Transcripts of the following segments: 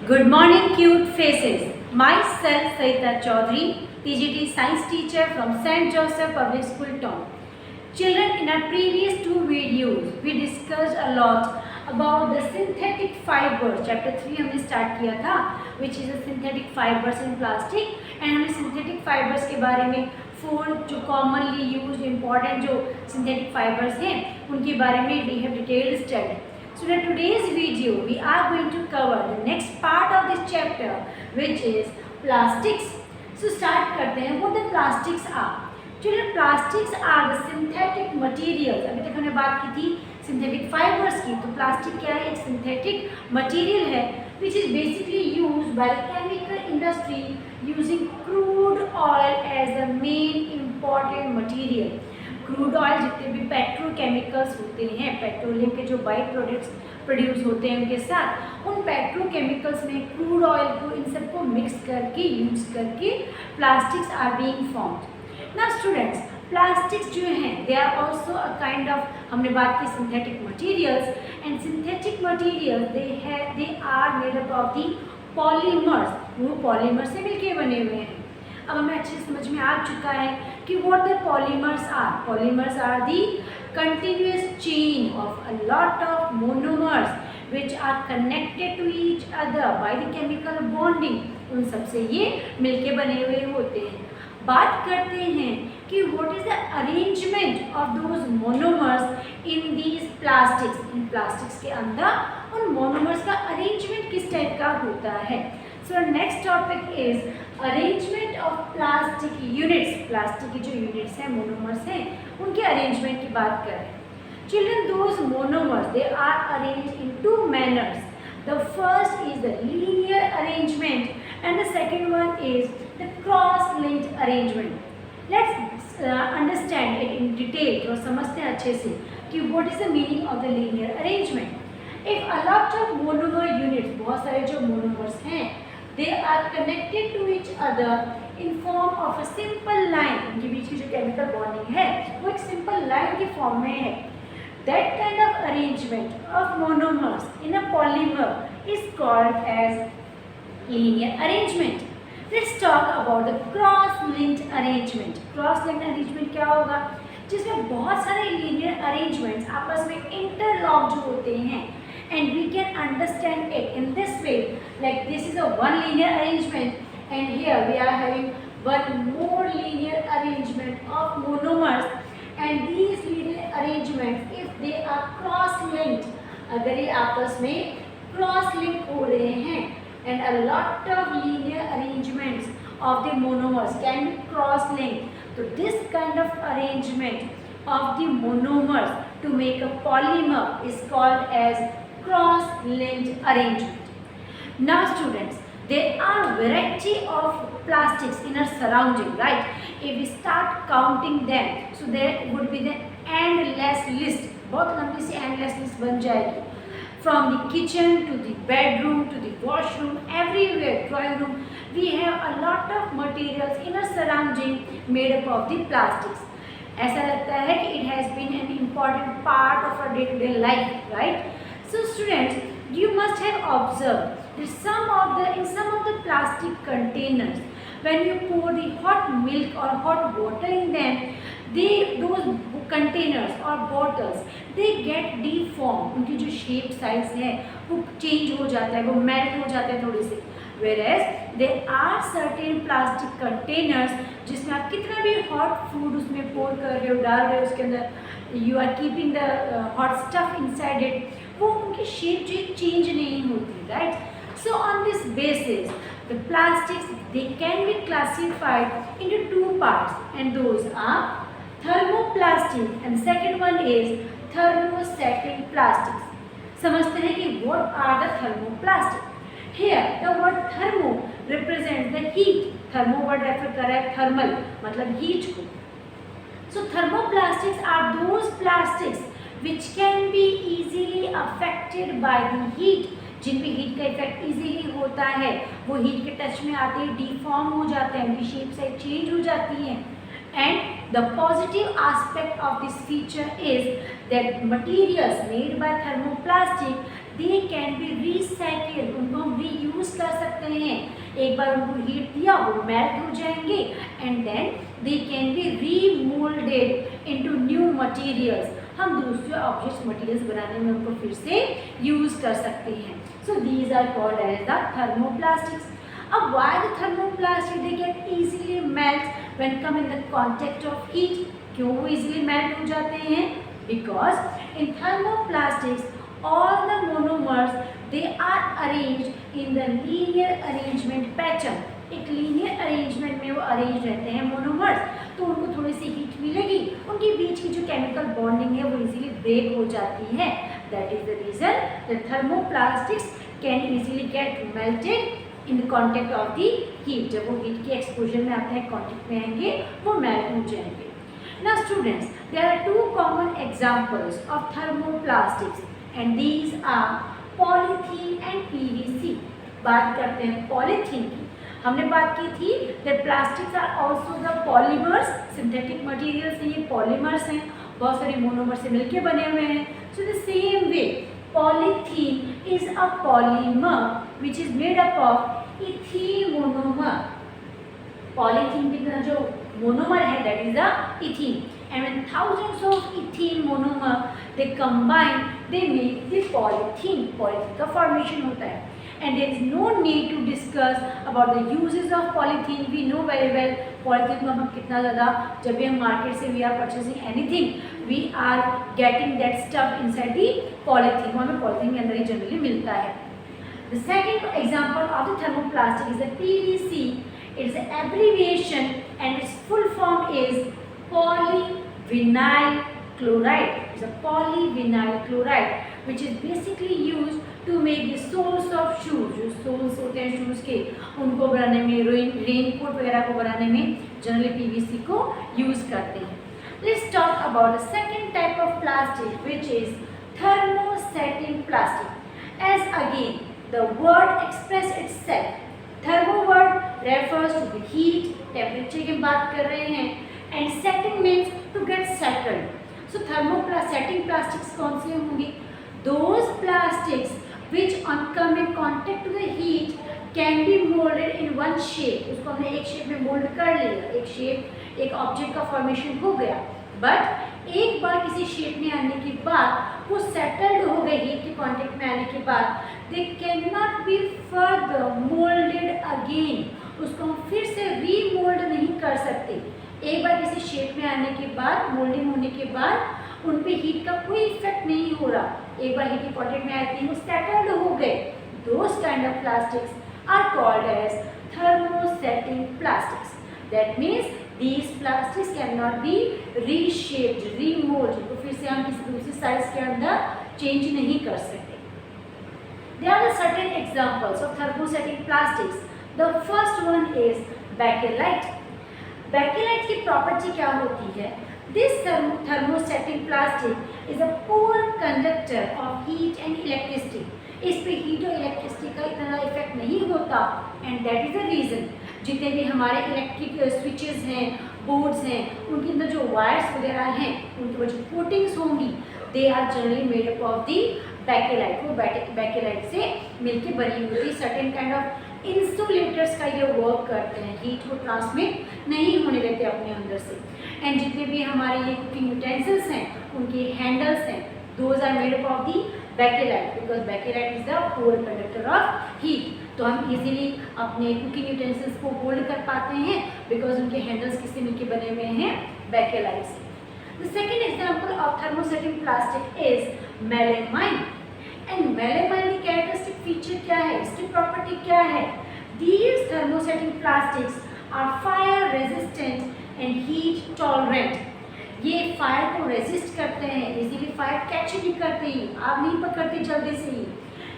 Good morning, cute faces. Myself, Saita Chaudhary, TGT Science teacher from St. Joseph Public School, Town. Children, in our previous two videos, we discussed a lot about the synthetic fibers. Chapter 3 हमने start किया था, which is the synthetic fibers in plastic. And हमने synthetic fibers के बारे में 4 जो commonly used important जो synthetic fibers हैं, उनके बारे में we have detailed study. So in today's video, we are going to cover the next part of this chapter, which is plastics. So start करते हैं. What the plastics are? Children, plastics are the synthetic materials. अभी तक हमने बात की थी synthetic fibers की. तो plastic क्या है? एक synthetic material है, which is basically used by the chemical industry using crude oil as the main important material. Crude oil जितने भी पेट्रोकेमिकल्स होते हैं, पेट्रोलियम के जो बाई प्रोडक्ट्स प्रोड्यूस होते हैं उनके साथ, उन पेट्रोकेमिकल्स में क्रूड ऑयल को इन सबको मिक्स करके यूज़ करके plastics are being formed. Now students, plastics जो हैं they are also a kind of, हमने बात की synthetic materials, and synthetic materials they are made up of the polymers. वो पॉलीमर से मिलके बने हुए हैं. अब हमें अच्छे से समझ में आ चुका है कि what the polymers are. Polymers are the continuous chain of a lot of monomers which are connected to each other by the chemical bonding. उन सबसे ये मिलके बने हुए होते हैं. बात करते हैं कि what is the arrangement of those monomers in these plastics. In plastics के अंदर उन मोनोमर्स का अरेंजमेंट किस टाइप का होता है. So next topic is arrangement of plastic units. Plastic की जो यूनिट्स हैं, मोनोमर्स हैं, उनके अरेंजमेंट की बात करें. Children, those monomers they are arranged in two manners. The first is the linear arrangement and the second one is the cross-linked arrangement. Let's understand it in detail. तो समझते हैं अच्छे से कि what is the meaning of the linear arrangement. If a lot of monomer units, बहुत सारे जो monomers हैं, they are connected to each other in form of a simple line. उनके बीच की जो chemical bonding है वो एक simple line के form में है. That kind of arrangement of monomers in a polymer is called as linear arrangement. Let's talk about the cross-linked arrangement. Cross-linked arrangement क्या होगा? जिसमें बहुत सारे linear arrangements आपस में interlocked होते हैं. And we can understand it in this way, like this is a one linear arrangement and here we are having one more linear arrangement of monomers, and these linear arrangements if they are cross linked, अगर ये आपस में cross link हो रहे हैं, and a lot of linear arrangements of the monomers can be cross linked, so this kind of arrangement of the monomers to make a polymer is called as cross-linked arrangement. Now students, there are variety of plastics in our surrounding, right? If we start counting them, so there would be the endless list. बहुत लंबी सी endless list बन जाएगी. From the kitchen to the bedroom to the washroom, everywhere, drawing room, we have a lot of materials in our surrounding made up of the plastics. ऐसा लगता है कि it has been an important part of our day-to-day life, right? So students, you must have observed that in some of the plastic containers, when you pour the hot milk or hot water in them, those containers or bottles, they get deformed. उनकी जो shape size है वो change हो जाता है, वो melt हो जाता है थोड़े से. Whereas there are certain plastic containers जिसमें आप कितना भी hot food उसमें pour कर रहे हो, डाल रहे हो उसके अंदर, you are keeping the hot stuff inside it, वो उनकी शेप जो चेंज नहीं होती, right. So on this basis the plastics they can be classified into two parts and those are thermoplastic and second one is thermostatic plastics. समझते हैं कि what are the thermoplastic. Here the word thermo represent the heat. Thermo word refer कर रहा है thermal मतलब heat को. So thermoplastics are those plastics which can be easily affected by the heat. जिन पे हीट का इफेक्ट इजीली होता है वो हीट के टच में आते ही डिफॉर्म हो जाते हैं, उनकी शेप साइज चेंज हो जाती है. And the positive aspect of this feature is that materials made by thermoplastic they can B recycle, उनको हम रीयूज कर सकते हैं। एक बार उनको हीट दिया वो मेल्ट हो जाएंगे and then they can be remoulded into new materials. हम दूसरे ऑब्जेक्ट्स मटेरियल्स बनाने में उनको फिर से यूज कर सकते हैं। So these are called as the thermoplastics. अब why the thermoplastic they can easily melt when come in the contact of heat? क्यों वो इजीली मेल्ट हो जाते हैं? Because in thermoplastics all the monomers they are arranged in the linear arrangement pattern। एक linear arrangement में वो arrange रहते हैं मोनोमर्स, तो उनको थोड़ी सी हीट मिलेगी, उनके बीच की जो केमिकल बॉन्डिंग है वो इजीली ब्रेक हो जाती है। That is the reason the thermoplastics can easily get melted in the contact of the heat. जब वो हीट के एक्सपोजर में आते हैं, कॉन्टेक्ट में आएंगे, वो मेल्ट हो जाएंगे। Now students, there are two common examples of thermoplastics and these are polythene and PVC। बात करते हैं पॉलीथीन की। हमने बात की थी that plastics are also the polymers, synthetic materials हैं, ये polymers हैं, बहुत सारे मोनोमर से मिलके बने हुए हैं। So the same way polythene is a polymer which is made up of ethene monomer। Polythene की तरह जो मोनोमर है that is the ethene, and when thousands of ethene monomer they combine they make the polythene। polythene का formation होता है and there is no need to discuss about the uses of polythene। we know very well polythene को हम कितना ज़्यादा, जब भी हम मार्केट से we are purchasing anything we are getting that stuff inside the polythene, वो हमें polythene के अंदर ही जनरली मिलता है। The second example of the thermoplastic is the PVC। It is an abbreviation and its full form is polyvinyl chloride। It is a polyvinyl chloride which is basically used to make the soles of shoes। जो soles होते हैं shoes के, उनको बनाने में, raincoat वगैरह को बनाने में जनरली PVC को यूज करते हैं। Let's talk about the second type of plastic which is thermosetting plastic। As again the word express itself, thermo word refers to the heat, temperature की बात कर रहे हैं, and setting means to get settled. So thermosetting plastics कौन से होंगे? Those plastics which on come in contact to the heat can be moulded in one shape. उसको हमने एक शेप में मोल्ड कर लिया, एक शेप, एक ऑब्जेक्ट का फॉर्मेशन हो गया, बट एक बार किसी शेप में आने के बाद वो सेटल्ड हो गए हीट के कांटेक्ट में आने के बाद, they can not be further moulded again. उसको हम फिर से रीमोल्ड नहीं कर सकते। एक बार किसी शेप में आने के बाद, मोल्डिंग होने के बाद उन पे हीट का कोई इफेक्ट नहीं हो रहा, एक बार हीट के कांटेक्ट में आते ही वो सेटल्ड हो गए। Those kind of plastics are called as thermosetting plastics. That means these plastics cannot be reshaped, remolded, तो फिर से हम किसी दूसरी साइज के अंदर चेंज नहीं कर सकते। There are certain examples of thermosetting plastics। The first one is bakelite। bakelite की प्रॉपर्टी क्या होती है? This thermosetting plastic is a poor conductor of heat and electricity। इस पे हीट और इलेक्ट्रिसिटी का इतना इफेक्ट नहीं होता, and that is the reason जितने भी हमारे इलेक्ट्रिक स्विचेस हैं, बोर्ड्स हैं, उनके अंदर जो वायर्स वगैरह हैं, उनके ऊपर जो कोटिंग्स होंगी, they are generally made up of the Bakelite. वो बैकेलाइट से मिलके बनी हुई सर्टेन काइंड ऑफ इंसुलेटर्स का ये वर्क करते हैं, हीट को ट्रांसमिट नहीं होने देते अपने अंदर से। एंड जितने भी हमारे ये कुकिंग यूटेंसिल्स हैं, उनके हैंडल्स हैं, those are made up of the Bakelite, because Bakelite is the poor conductor of heat. तो हम इजीली अपने कुकिंग यूटेंसिल्स को होल्ड कर पाते हैं बिकॉज उनके हैंडल्स किससे मिलके बने हुए हैं? बैकेलाइट से। The second example of thermosetting plastic is melamine. And melamine की कैरेक्टरिस्टिक फीचर क्या है, इसकी प्रॉपर्टी क्या है? These thermosetting plastics are fire resistant and heat tolerant. ये फायर को रेजिस्ट करते हैं, इजीली फायर कैच नहीं करते, आग नहीं पकड़ते जल्दी से ही,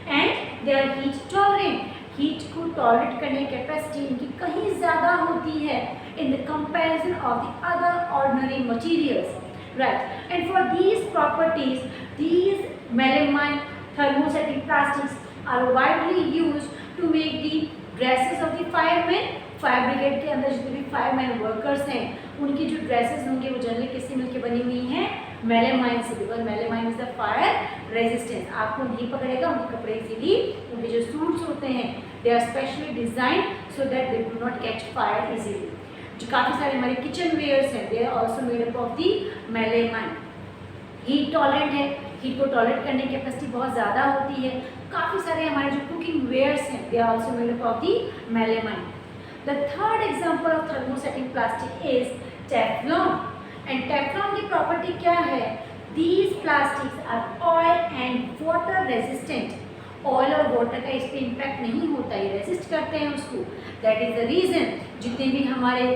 and they are heat tolerant. Heat को टॉलरेट करने की कैपेसिटी इनकी कहीं ज़्यादा होती है in the comparison of the other ordinary materials, right. And for these properties these melamine thermosetting plastics are widely used to make the dresses of the firemen। Fire brigade के अंदर जितने भी फायरमैन वर्कर्स हैं, उनकी जो dresses होंगे वो generally किससे मिलके बनी हुई हैं? मेलेमाइन से, because melamine is the fire resistance. आपको नहीं पकड़ेगा, उनके कपड़े इजीली, उनके जो सूट्स होते हैं they are specially design so that they do not catch fire easily. जो काफ़ी सारे हमारे किचन वेयर्स हैं they are also made up of the melamine. Heat tolerant है, हीट को टॉलरेट करने की कैपेसिटी बहुत ज़्यादा होती है। काफ़ी सारे हमारे जो कुकिंग वेयर्स हैं they are also made up of the melamine. The third example of thermosetting plastic is Teflon. And Teflon की प्रॉपर्टी क्या है? These plastics are oil and water resistant. Oil और वाटर का इस पर इम्पैक्ट नहीं होता, ये रेजिस्ट करते हैं उसको। दैट इज़ द रीज़न जितने भी हमारे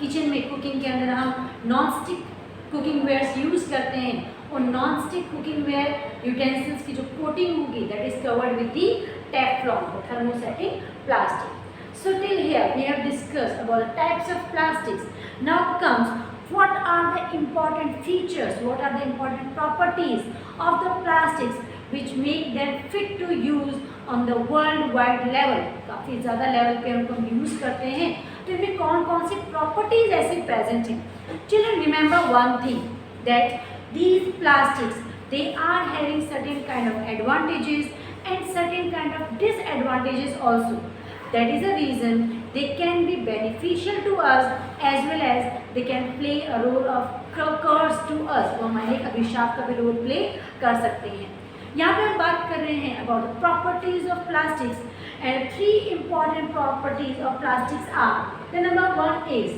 किचन में कुकिंग के अंदर हम non stick cooking wares use करते हैं, और non stick cooking ware utensils की जो कोटिंग होगी that is covered with the Teflon, thermosetting plastic. So till here we have discussed about types of plastics. Now comes what are the important features, what are the important properties of the plastics which make them fit to use on the world wide level. काफ़ी ज़्यादा level पे उनको हम use करते हैं, तो इनमें कौन कौन सी प्रॉपर्टीज ऐसे प्रेजेंट हैं? Children, remember one thing that these plastics they are having certain kind of advantages and certain kind of disadvantages also. That is the reason they can be beneficial to us as well as they can play a role of curse to us. वो हमारे अभिशाप का भी role play कर सकते हैं। यहाँ पे हम बात कर रहे हैं about the properties of plastics, and three important properties of plastics are, the number one is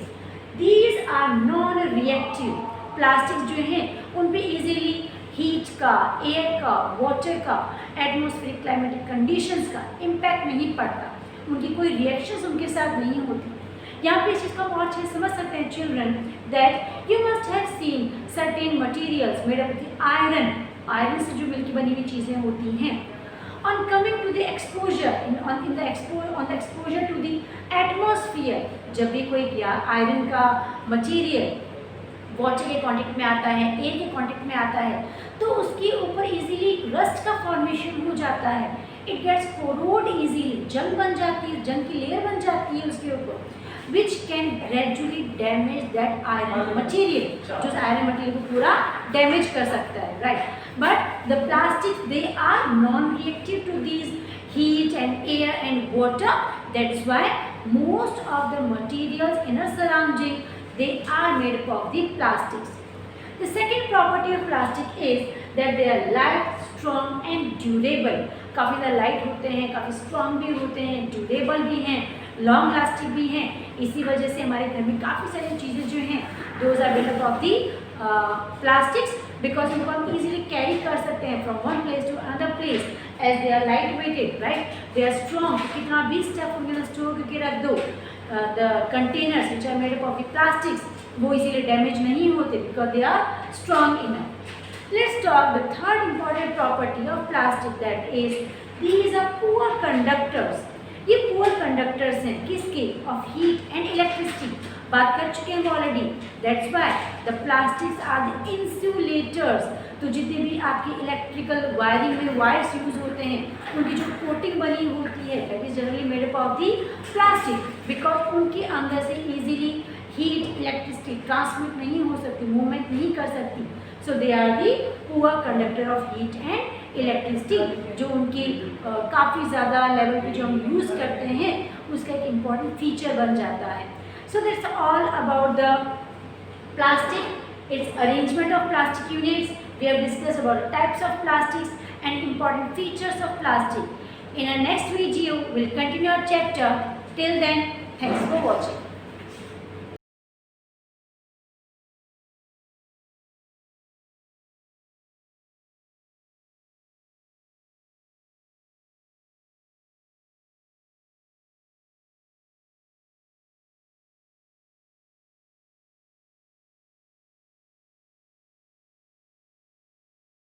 these are non-reactive. Plastics जो हैं उन पे easily हीट का, एयर का, वाटर का, एटमॉस्फेरिक क्लाइमेटिक कंडीशंस का इम्पैक्ट नहीं पड़ता, उनकी कोई रिएक्शंस उनके साथ नहीं होती। यहाँ पे इस चीज़ का बहुत अच्छे समझ सकते हैं children that you must have seen certain materials made up with iron. Iron से जो मिलकर बनी हुई चीज़ें होती हैं। On coming to the exposure on the exposure to the atmosphere, जब भी कोई आयरन का मटीरियल वाटर के कांटेक्ट में आता है, एयर के कांटेक्ट में आता है, तो उसके ऊपर इजीली रस्ट का फॉर्मेशन हो जाता है। इट गेट्स कोरोड इजीली, जंग बन जाती है, जंग की लेयर बन जाती है उसके ऊपर, which can gradually damage that iron material, जो आयरन मटीरियल को पूरा डैमेज कर सकता है, right. But the plastic they are non reactive to these heat and air and water. That's why most of the materials in our surrounding they are made up of the plastics. The second property of plastic is that they are light, strong and durable. काफ़ी ज़्यादा light होते हैं, काफ़ी strong भी होते हैं, durable भी हैं, लॉन्ग लास्टिंग भी हैं। इसी वजह से हमारे घर में काफ़ी सारी चीज़ें जो हैं those are built up of the plastics, because उनको हम इजीली कैरी कर सकते हैं from one place to another place as they are light weighted, right, they are strong. कितना भी स्टफ उनके अंदर स्टोर करके रख दो, the containers which are made up of the plastics वो इजीली डैमेज नहीं होते because they are strong enough. Let's talk the third important property of plastic, that is these are poor conductors. ये poor conductors हैं किसके? Of heat and electricity. बात कर चुके हैं already. That's why the plastics are the insulators. तो जितने भी आपकी इलेक्ट्रिकल वायरिंग में वायर्स यूज होते हैं उनकी जो कोटिंग बनी होती है that is generally made up of the plastic, because उनके अंदर से easily हीट इलेक्ट्रिसिटी ट्रांसमिट नहीं हो सकती, मूवमेंट नहीं कर सकती। So they are the poor conductor of heat and electricity, जो उनकी काफ़ी ज़्यादा लेवल पे जो हम यूज़ करते हैं उसका एक इम्पॉर्टेंट फीचर बन जाता है। So that's all about the plastic, its arrangement of plastic units. We have discussed about types of plastics and important features of plastic. In our next video, we'll continue our chapter. Till then, thanks for watching.